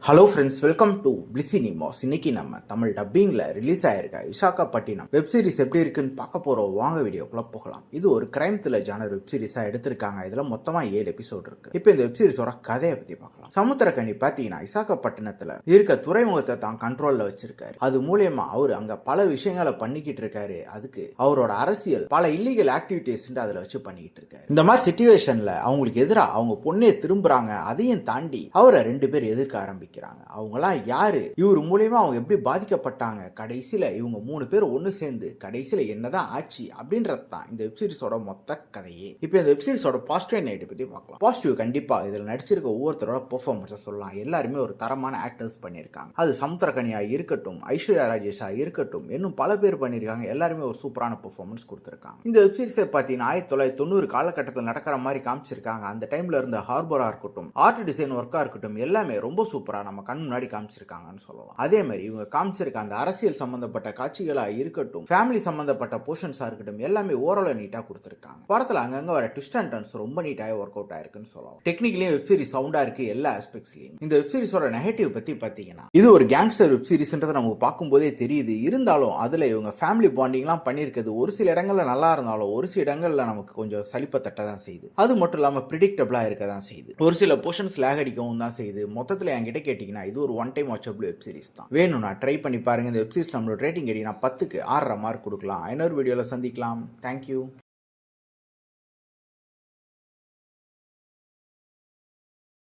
Hello friends, welcome to பிளிசினிமாஸ். இன்னைக்கு நம்ம தமிழ் டப்பிங்கில் ரிலீஸ் ஆயிருக்க விசாகப்பட்டினம் வெப் சீரிஸ் எப்படி இருக்குன்னு பார்க்க போகிறோம். வாங்க வீடியோக்குள்ள போகலாம். இது ஒரு கிரைம் த்ரில்லர் ஜானர் வெப் சீரிஸாக எடுத்திருக்காங்க. இதில் மொத்தமாக 7 எபிசோட் இருக்கு. இப்போ இந்த வெப் சீரிஸோட கதையை பற்றி பார்க்கலாம். சமுத்திரக்கனி பார்த்தீங்கன்னா விசாகப்பட்டினத்தில் இருக்க துறைமுகத்தை தான் கண்ட்ரோலில் வச்சிருக்காரு. அது மூலியமா அவர் அங்கே பல விஷயங்களை பண்ணிக்கிட்டு இருக்காரு. அதுக்கு அவரோட அரசியல் பல இல்லீகல் ஆக்டிவிட்டிஸ் அதில் வச்சு பண்ணிக்கிட்டு இருக்காரு. இந்த மாதிரி சிச்சுவேஷனில் அவங்களுக்கு எதிராக அவங்க பொண்ணே திரும்புறாங்க. அதையும் தாண்டி அவரை 2 பேர் எதிர்க்க ஆரம்பிக்கிறாங்க. அவங்களாம் யாரு, இவர் மூலியமா அவங்க எப்படி பாதிக்கப்பட்டாங்க, கடைசியில இவங்க 3 பேர் ஒன்னு சேர்ந்து கடைசியில என்னதான் ஆச்சு அப்படின்றது தான் இந்த வெப் சீரிஸோட மொத்த கதையே. இப்போ இந்த வெப் சீரிஸோட பாசிட்டிவ் நைட் பத்தி பார்க்கலாம். பாசிட்டிவ் கண்டிப்பா இதுல நடிச்சிருக்க ஒவ்வொருத்தரோட பெர்ஃபார்மன்ஸை சொல்லலாம். எல்லாருமே ஒரு தரமான ஆக்டர்ஸ் பண்ணியிருக்காங்க. அது சமுத்திரக்கனியா இருக்கட்டும், ஐஸ்வர்யா ராஜேஷா இருக்கட்டும், இன்னும் பல பேர் பண்ணியிருக்காங்க. எல்லாருமே ஒரு சூப்பரான பெர்ஃபார்மன்ஸ் கொடுத்திருக்காங்க. இந்த வெப் சீரிஸை பார்த்தீங்கன்னா 1990 காலகட்டத்தில் நடக்கிற மாதிரி காமிச்சிருக்காங்க. அந்த டைம்ல இருந்த ஹார்பரா இருக்கட்டும், ஆர்ட் டிசைன் ஒர்க்கா இருக்கட்டும், எல்லாமே ரொம்ப சூப்பரா நம்ம கண் முன்னாடி காமிச்சிருக்காங்கன்னு சொல்லலாம். அதே மாதிரி இவங்க காமிச்சிருக்க அந்த அரசியல் சம்பந்தப்பட்ட காட்சிகளா இருக்கட்டும், ஃபேமிலி சம்பந்தப்பட்ட போர்ஷன்ஸா இருக்கட்டும், எல்லாமே ஓரளவு நீட்டா கொடுத்திருக்காங்க. படத்துல அங்கங்க வர ட்விஸ்ட் அண்ட் டர்ன்ஸ் ரொம்ப நீட்டாக ஒர்க் அவுட் ஆயிருக்குன்னு சொல்லலாம். டெக்னிக்கலியும் வெப் சீரிஸ் சவுண்டா இருக்கு எல்லா ஆஸ்பெக்ட்ஸ்லயும். இந்த வெப் சீரிஸோட நெகட்டிவ் பத்தி பாத்தீங்கன்னா, இது ஒரு கேங்ஸ்டர் வெப் சீரிஸ்ன்றது நமக்கு பார்க்கும்போதே தெரியுது. இருந்தாலும் அதுல இவங்க ஃபேமிலி பாண்டிங்லாம் பண்ணியிருக்கிறது ஒரு சில இடங்கள்ல நல்லா இருந்தாலும் ஒரு சில இடங்கள்ல நமக்கு கொஞ்சம் சலிப்பை தட்ட தான் செய்யுது. அது மட்டும் இல்லாம ப்ரிடிக்டபிளா இருக்க தான் செய்யுது. ஒரு சில போர்ஷன்ஸ் லேக் அடிக்கவும் தான் செய்யுது. மொத்தத்தில் என்கிட்ட கேட்டீங்கன்னா இது ஒரு one time watchable web series தான். வேணும்னா ட்ரை பண்ணி பாருங்க. இந்த வெப் சீரிஸ் நம்மளோட ரேட்டிங் நான் 10க்கு 6.5 மார்க் கொடுக்கலாம். இன்னொரு வீடியோவில் சந்திக்கலாம். தேங்க்யூ.